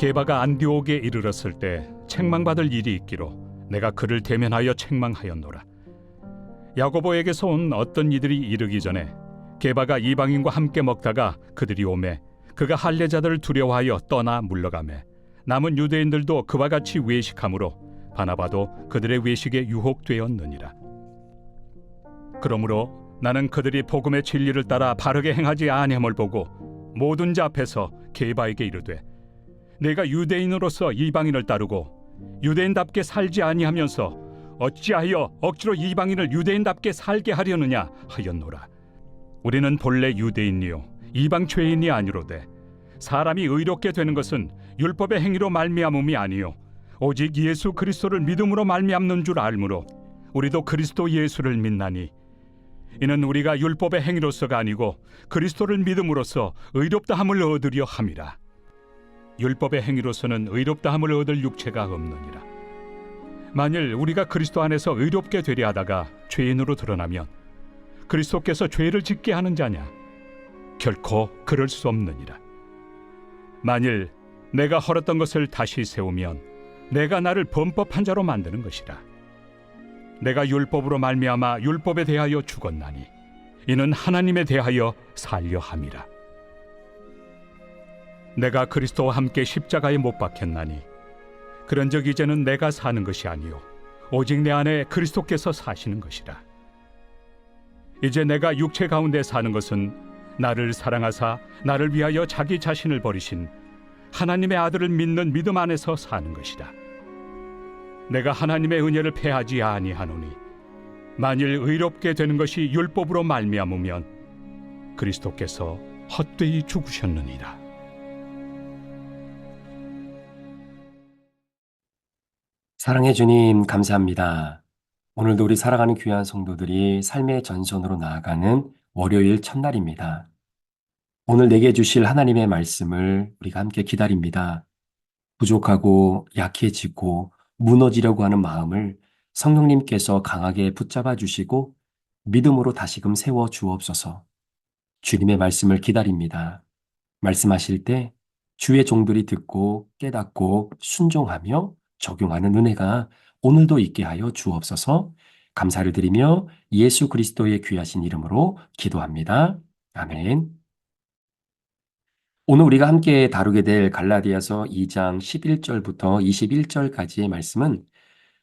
게바가 안디옥에 이르렀을 때 책망받을 일이 있기로 내가 그를 대면하여 책망하였노라. 야고보에게서 온 어떤 이들이 이르기 전에 게바가 이방인과 함께 먹다가 그들이 오매 그가 할례자들을 두려워하여 떠나 물러가매 남은 유대인들도 그와 같이 외식하므로 바나바도 그들의 외식에 유혹되었느니라. 그러므로 나는 그들이 복음의 진리를 따라 바르게 행하지 아니함을 보고 모든 자 앞에서 게바에게 이르되 내가 유대인으로서 이방인을 따르고 유대인답게 살지 아니하면서 어찌하여 억지로 이방인을 유대인답게 살게 하려느냐 하였노라. 우리는 본래 유대인이요 이방 죄인이 아니로되 사람이 의롭게 되는 것은 율법의 행위로 말미암음이 아니요 오직 예수 그리스도를 믿음으로 말미암는 줄 알므로 우리도 그리스도 예수를 믿나니 이는 우리가 율법의 행위로서가 아니고 그리스도를 믿음으로써 의롭다함을 얻으려 함이라. 율법의 행위로서는 의롭다함을 얻을 육체가 없느니라. 만일 우리가 그리스도 안에서 의롭게 되려 하다가 죄인으로 드러나면 그리스도께서 죄를 짓게 하는 자냐? 결코 그럴 수 없느니라. 만일 내가 헐었던 것을 다시 세우면 내가 나를 범법한 자로 만드는 것이라. 내가 율법으로 말미암아 율법에 대하여 죽었나니 이는 하나님에 대하여 살려 함이라. 내가 그리스도와 함께 십자가에 못 박혔나니 그런즉 이제는 내가 사는 것이 아니요 오직 내 안에 그리스도께서 사시는 것이라. 이제 내가 육체 가운데 사는 것은 나를 사랑하사 나를 위하여 자기 자신을 버리신 하나님의 아들을 믿는 믿음 안에서 사는 것이다. 내가 하나님의 은혜를 패하지 아니하노니 만일 의롭게 되는 것이 율법으로 말미암으면 그리스도께서 헛되이 죽으셨느니라. 사랑해 주님, 감사합니다. 오늘도 우리 살아가는 귀한 성도들이 삶의 전선으로 나아가는 월요일 첫날입니다. 오늘 내게 주실 하나님의 말씀을 우리가 함께 기다립니다. 부족하고 약해지고 무너지려고 하는 마음을 성령님께서 강하게 붙잡아 주시고 믿음으로 다시금 세워 주옵소서. 주님의 말씀을 기다립니다. 말씀하실 때 주의 종들이 듣고 깨닫고 순종하며 적용하는 은혜가 오늘도 있게 하여 주옵소서. 감사를 드리며 예수 그리스도의 귀하신 이름으로 기도합니다. 아멘. 오늘 우리가 함께 다루게 될 갈라디아서 2장 11절부터 21절까지의 말씀은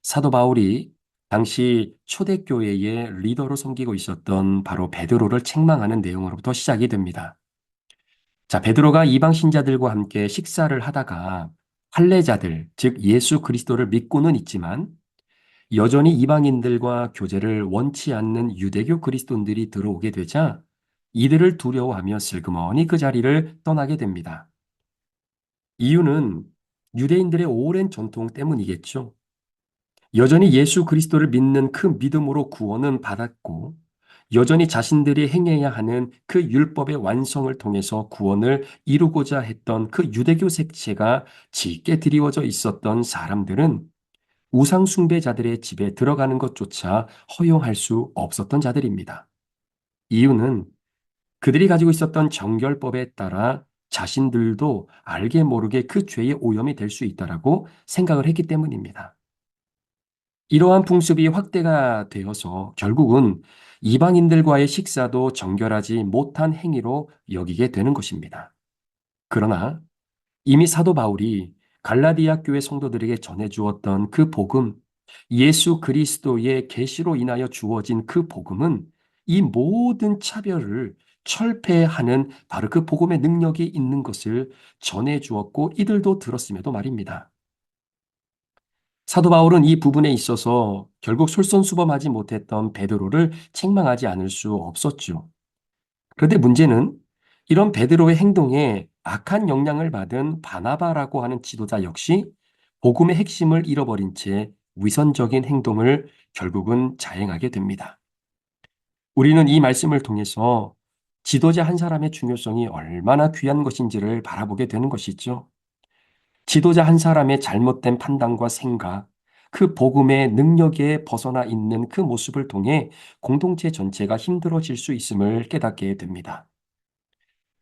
사도 바울이 당시 초대교회의 리더로 섬기고 있었던 바로 베드로를 책망하는 내용으로부터 시작이 됩니다. 자, 베드로가 이방 신자들과 함께 식사를 하다가 할례자들, 즉 예수 그리스도를 믿고는 있지만 여전히 이방인들과 교제를 원치 않는 유대교 그리스도인들이 들어오게 되자 이들을 두려워하며 슬그머니 그 자리를 떠나게 됩니다. 이유는 유대인들의 오랜 전통 때문이겠죠. 여전히 예수 그리스도를 믿는 그 믿음으로 구원은 받았고 여전히 자신들이 행해야 하는 그 율법의 완성을 통해서 구원을 이루고자 했던 그 유대교 색채가 짙게 드리워져 있었던 사람들은 우상 숭배자들의 집에 들어가는 것조차 허용할 수 없었던 자들입니다. 이유는 그들이 가지고 있었던 정결법에 따라 자신들도 알게 모르게 그 죄의 오염이 될 수 있다라고 생각을 했기 때문입니다. 이러한 풍습이 확대가 되어서 결국은 이방인들과의 식사도 정결하지 못한 행위로 여기게 되는 것입니다. 그러나 이미 사도 바울이 갈라디아 교회 성도들에게 전해주었던 그 복음, 예수 그리스도의 계시로 인하여 주어진 그 복음은 이 모든 차별을 철폐하는 바로 그 복음의 능력이 있는 것을 전해주었고 이들도 들었음에도 말입니다. 사도 바울은 이 부분에 있어서 결국 솔선수범하지 못했던 베드로를 책망하지 않을 수 없었죠. 그런데 문제는 이런 베드로의 행동에 악한 영향을 받은 바나바라고 하는 지도자 역시 복음의 핵심을 잃어버린 채 위선적인 행동을 결국은 자행하게 됩니다. 우리는 이 말씀을 통해서 지도자 한 사람의 중요성이 얼마나 귀한 것인지를 바라보게 되는 것이죠. 지도자 한 사람의 잘못된 판단과 생각, 그 복음의 능력에 벗어나 있는 그 모습을 통해 공동체 전체가 힘들어질 수 있음을 깨닫게 됩니다.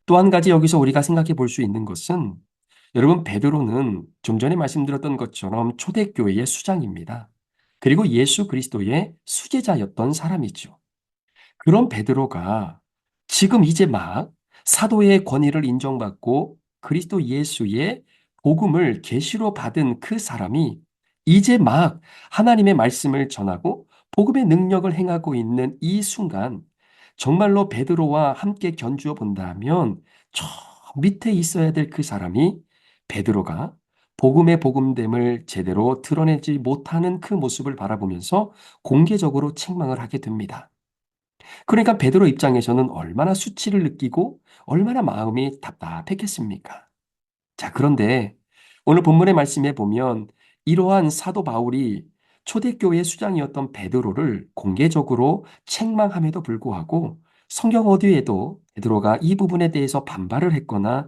또 한 가지 여기서 우리가 생각해 볼 수 있는 것은 여러분, 베드로는 좀 전에 말씀드렸던 것처럼 초대교회의 수장입니다. 그리고 예수 그리스도의 수제자였던 사람이죠. 그런 베드로가 지금 이제 막 사도의 권위를 인정받고 그리스도 예수의 복음을 계시로 받은 그 사람이 이제 막 하나님의 말씀을 전하고 복음의 능력을 행하고 있는 이 순간, 정말로 베드로와 함께 견주어 본다면 저 밑에 있어야 될 그 사람이 베드로가 복음의 복음됨을 제대로 드러내지 못하는 그 모습을 바라보면서 공개적으로 책망을 하게 됩니다. 그러니까 베드로 입장에서는 얼마나 수치를 느끼고 얼마나 마음이 답답했겠습니까? 자, 그런데 오늘 본문의 말씀에 보면 이러한 사도 바울이 초대교회 수장이었던 베드로를 공개적으로 책망함에도 불구하고 성경 어디에도 베드로가 이 부분에 대해서 반발을 했거나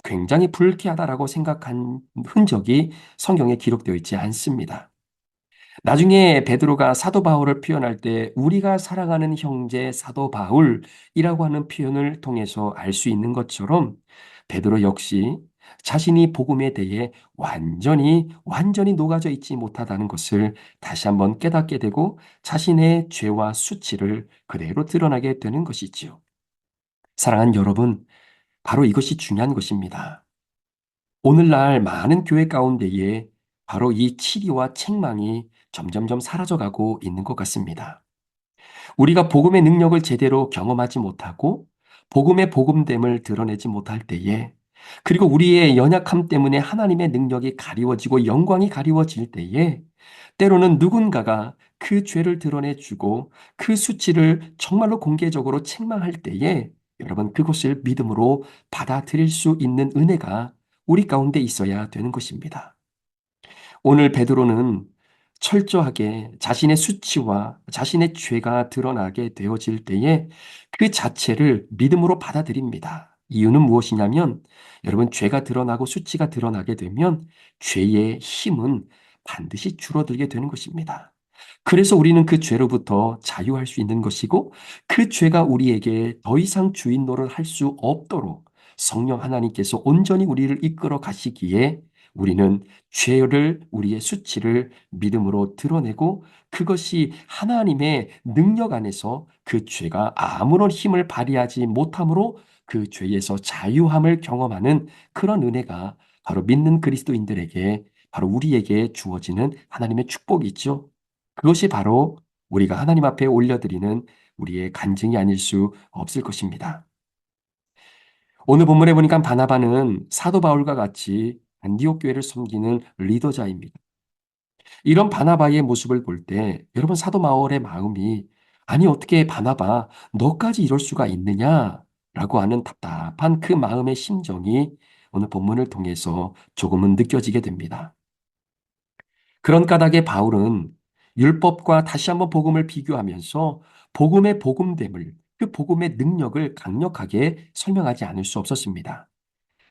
굉장히 불쾌하다라고 생각한 흔적이 성경에 기록되어 있지 않습니다. 나중에 베드로가 사도 바울을 표현할 때 우리가 사랑하는 형제 사도 바울이라고 하는 표현을 통해서 알 수 있는 것처럼 베드로 역시 자신이 복음에 대해 완전히 녹아져 있지 못하다는 것을 다시 한번 깨닫게 되고 자신의 죄와 수치를 그대로 드러나게 되는 것이지요. 사랑하는 여러분, 바로 이것이 중요한 것입니다. 오늘날 많은 교회 가운데에 바로 이 치리와 책망이 점점점 사라져가고 있는 것 같습니다. 우리가 복음의 능력을 제대로 경험하지 못하고 복음의 복음됨을 드러내지 못할 때에, 그리고 우리의 연약함 때문에 하나님의 능력이 가리워지고 영광이 가리워질 때에 때로는 누군가가 그 죄를 드러내주고 그 수치를 정말로 공개적으로 책망할 때에 여러분, 그것을 믿음으로 받아들일 수 있는 은혜가 우리 가운데 있어야 되는 것입니다. 오늘 베드로는 철저하게 자신의 수치와 자신의 죄가 드러나게 되어질 때에 그 자체를 믿음으로 받아들입니다. 이유는 무엇이냐면 여러분, 죄가 드러나고 수치가 드러나게 되면 죄의 힘은 반드시 줄어들게 되는 것입니다. 그래서 우리는 그 죄로부터 자유할 수 있는 것이고 그 죄가 우리에게 더 이상 주인 노릇 할 수 없도록 성령 하나님께서 온전히 우리를 이끌어 가시기에 우리는 죄를, 우리의 수치를 믿음으로 드러내고 그것이 하나님의 능력 안에서 그 죄가 아무런 힘을 발휘하지 못함으로 그 죄에서 자유함을 경험하는 그런 은혜가 바로 믿는 그리스도인들에게, 바로 우리에게 주어지는 하나님의 축복이죠. 그것이 바로 우리가 하나님 앞에 올려드리는 우리의 간증이 아닐 수 없을 것입니다. 오늘 본문에 보니까 바나바는 사도 바울과 같이 안디옥 교회를 섬기는 리더자입니다. 이런 바나바의 모습을 볼 때 여러분, 사도 바울의 마음이 아니 어떻게 바나바 너까지 이럴 수가 있느냐라고 하는 답답한 그 마음의 심정이 오늘 본문을 통해서 조금은 느껴지게 됩니다. 그런 까닭에 바울은 율법과 다시 한번 복음을 비교하면서 복음의 복음됨을, 그 복음의 능력을 강력하게 설명하지 않을 수 없었습니다.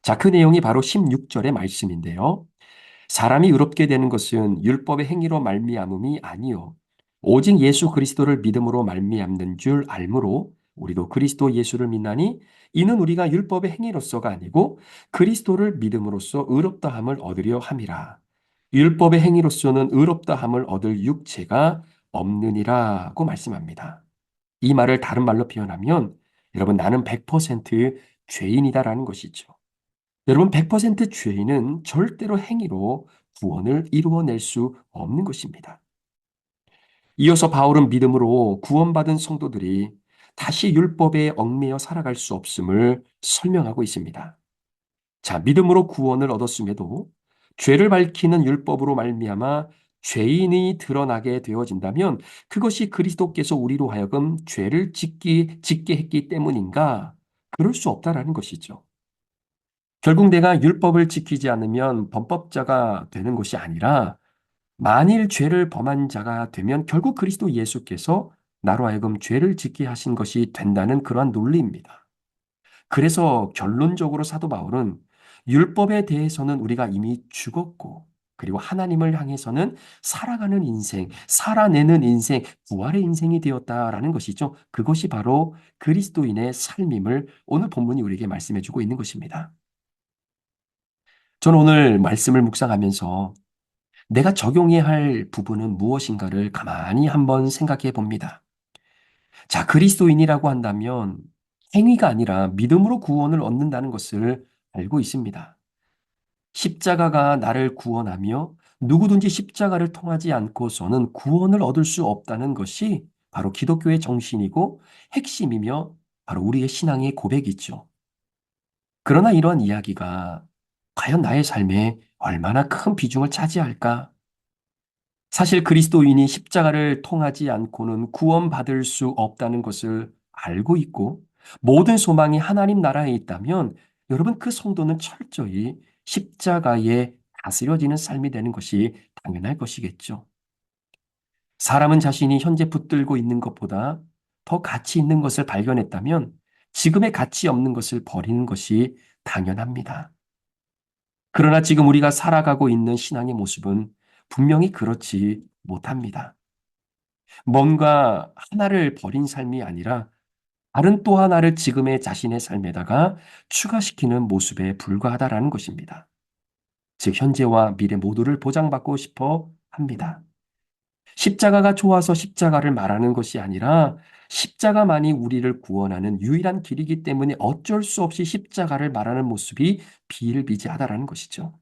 자, 그 내용이 바로 16절의 말씀인데요. 사람이 의롭게 되는 것은 율법의 행위로 말미암음이 아니요 오직 예수 그리스도를 믿음으로 말미암는 줄 알므로 우리도 그리스도 예수를 믿나니 이는 우리가 율법의 행위로서가 아니고 그리스도를 믿음으로써 의롭다함을 얻으려 함이라. 율법의 행위로서는 의롭다함을 얻을 육체가 없느니라고 말씀합니다. 이 말을 다른 말로 표현하면 여러분, 나는 100% 죄인이다라는 것이죠. 여러분, 100% 죄인은 절대로 행위로 구원을 이루어낼 수 없는 것입니다. 이어서 바울은 믿음으로 구원받은 성도들이 다시 율법에 얽매여 살아갈 수 없음을 설명하고 있습니다. 자, 믿음으로 구원을 얻었음에도 죄를 밝히는 율법으로 말미암아 죄인이 드러나게 되어진다면 그것이 그리스도께서 우리로 하여금 죄를 짓게 했기 때문인가? 그럴 수 없다라는 것이죠. 결국 내가 율법을 지키지 않으면 범법자가 되는 것이 아니라 만일 죄를 범한 자가 되면 결국 그리스도 예수께서 나로 하여금 죄를 짓게 하신 것이 된다는 그러한 논리입니다. 그래서 결론적으로 사도 바울은 율법에 대해서는 우리가 이미 죽었고 그리고 하나님을 향해서는 살아가는 인생, 살아내는 인생, 부활의 인생이 되었다라는 것이죠. 그것이 바로 그리스도인의 삶임을 오늘 본문이 우리에게 말씀해 주고 있는 것입니다. 저는 오늘 말씀을 묵상하면서 내가 적용해야 할 부분은 무엇인가를 가만히 한번 생각해 봅니다. 자, 그리스도인이라고 한다면 행위가 아니라 믿음으로 구원을 얻는다는 것을 알고 있습니다. 십자가가 나를 구원하며 누구든지 십자가를 통하지 않고서는 구원을 얻을 수 없다는 것이 바로 기독교의 정신이고 핵심이며 바로 우리의 신앙의 고백이죠. 그러나 이러한 이야기가 과연 나의 삶에 얼마나 큰 비중을 차지할까? 사실 그리스도인이 십자가를 통하지 않고는 구원받을 수 없다는 것을 알고 있고 모든 소망이 하나님 나라에 있다면 여러분 그 성도는 철저히 십자가에 다스려지는 삶이 되는 것이 당연할 것이겠죠. 사람은 자신이 현재 붙들고 있는 것보다 더 가치 있는 것을 발견했다면 지금의 가치 없는 것을 버리는 것이 당연합니다. 그러나 지금 우리가 살아가고 있는 신앙의 모습은 분명히 그렇지 못합니다. 뭔가 하나를 버린 삶이 아니라 다른 또 하나를 지금의 자신의 삶에다가 추가시키는 모습에 불과하다라는 것입니다. 즉, 현재와 미래 모두를 보장받고 싶어 합니다. 십자가가 좋아서 십자가를 말하는 것이 아니라 십자가만이 우리를 구원하는 유일한 길이기 때문에 어쩔 수 없이 십자가를 말하는 모습이 비일비재하다라는 것이죠.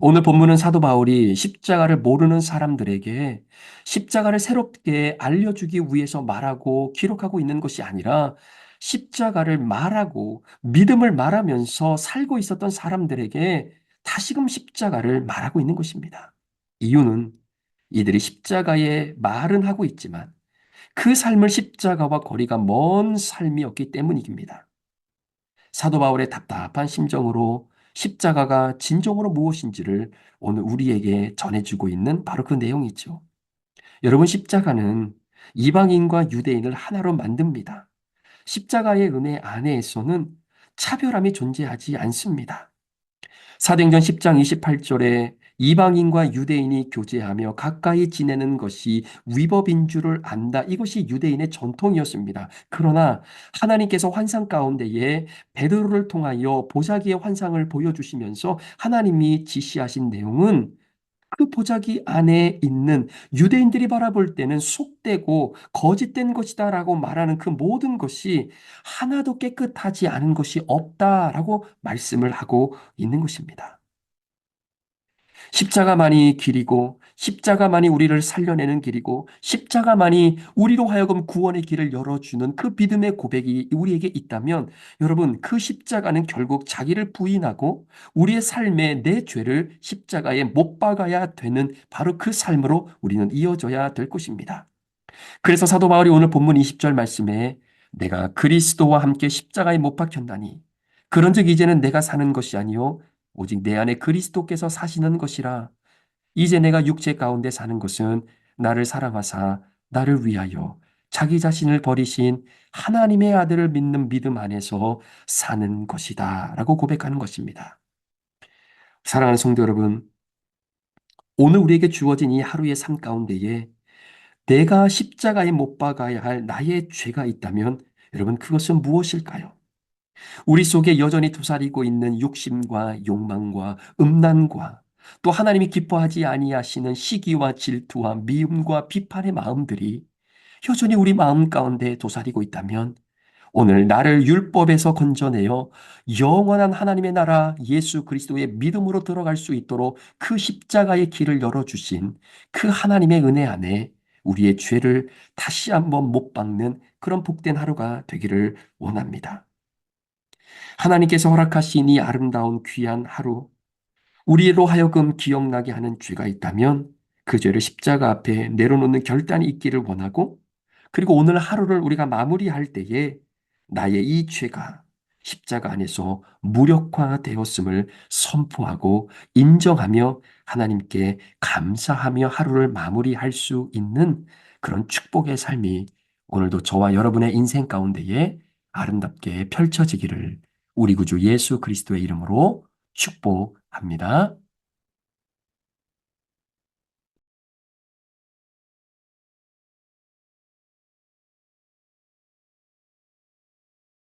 오늘 본문은 사도 바울이 십자가를 모르는 사람들에게 십자가를 새롭게 알려주기 위해서 말하고 기록하고 있는 것이 아니라 십자가를 말하고 믿음을 말하면서 살고 있었던 사람들에게 다시금 십자가를 말하고 있는 것입니다. 이유는 이들이 십자가에 말은 하고 있지만 그 삶을 십자가와 거리가 먼 삶이었기 때문입니다. 사도 바울의 답답한 심정으로 십자가가 진정으로 무엇인지를 오늘 우리에게 전해주고 있는 바로 그 내용이죠. 여러분, 십자가는 이방인과 유대인을 하나로 만듭니다. 십자가의 은혜 안에서는 차별함이 존재하지 않습니다. 사도행전 10장 28절에 이방인과 유대인이 교제하며 가까이 지내는 것이 위법인 줄을 안다. 이것이 유대인의 전통이었습니다. 그러나 하나님께서 환상 가운데에 베드로를 통하여 보자기의 환상을 보여주시면서 하나님이 지시하신 내용은 그 보자기 안에 있는 유대인들이 바라볼 때는 속되고 거짓된 것이다라고 말하는 그 모든 것이 하나도 깨끗하지 않은 것이 없다라고 말씀을 하고 있는 것입니다. 십자가만이 길이고 십자가만이 우리를 살려내는 길이고 십자가만이 우리로 하여금 구원의 길을 열어주는 그 믿음의 고백이 우리에게 있다면 여러분 그 십자가는 결국 자기를 부인하고 우리의 삶에 내 죄를 십자가에 못 박아야 되는 바로 그 삶으로 우리는 이어져야 될 것입니다. 그래서 사도 바울이 오늘 본문 20절 말씀에 내가 그리스도와 함께 십자가에 못 박혔나니 그런즉 이제는 내가 사는 것이 아니요 오직 내 안에 그리스도께서 사시는 것이라. 이제 내가 육체 가운데 사는 것은 나를 사랑하사 나를 위하여 자기 자신을 버리신 하나님의 아들을 믿는 믿음 안에서 사는 것이다 라고 고백하는 것입니다. 사랑하는 성도 여러분, 오늘 우리에게 주어진 이 하루의 삶 가운데에 내가 십자가에 못 박아야 할 나의 죄가 있다면 여러분 그것은 무엇일까요? 우리 속에 여전히 도사리고 있는 욕심과 욕망과 음란과 또 하나님이 기뻐하지 아니하시는 시기와 질투와 미움과 비판의 마음들이 여전히 우리 마음 가운데 도사리고 있다면 오늘 나를 율법에서 건져내어 영원한 하나님의 나라 예수 그리스도의 믿음으로 들어갈 수 있도록 그 십자가의 길을 열어주신 그 하나님의 은혜 안에 우리의 죄를 다시 한번 못 박는 그런 복된 하루가 되기를 원합니다. 하나님께서 허락하신 이 아름다운 귀한 하루, 우리로 하여금 기억나게 하는 죄가 있다면 그 죄를 십자가 앞에 내려놓는 결단이 있기를 원하고, 그리고 오늘 하루를 우리가 마무리할 때에 나의 이 죄가 십자가 안에서 무력화되었음을 선포하고 인정하며 하나님께 감사하며 하루를 마무리할 수 있는 그런 축복의 삶이 오늘도 저와 여러분의 인생 가운데에 아름답게 펼쳐지기를 우리 구주 예수 그리스도의 이름으로 축복합니다.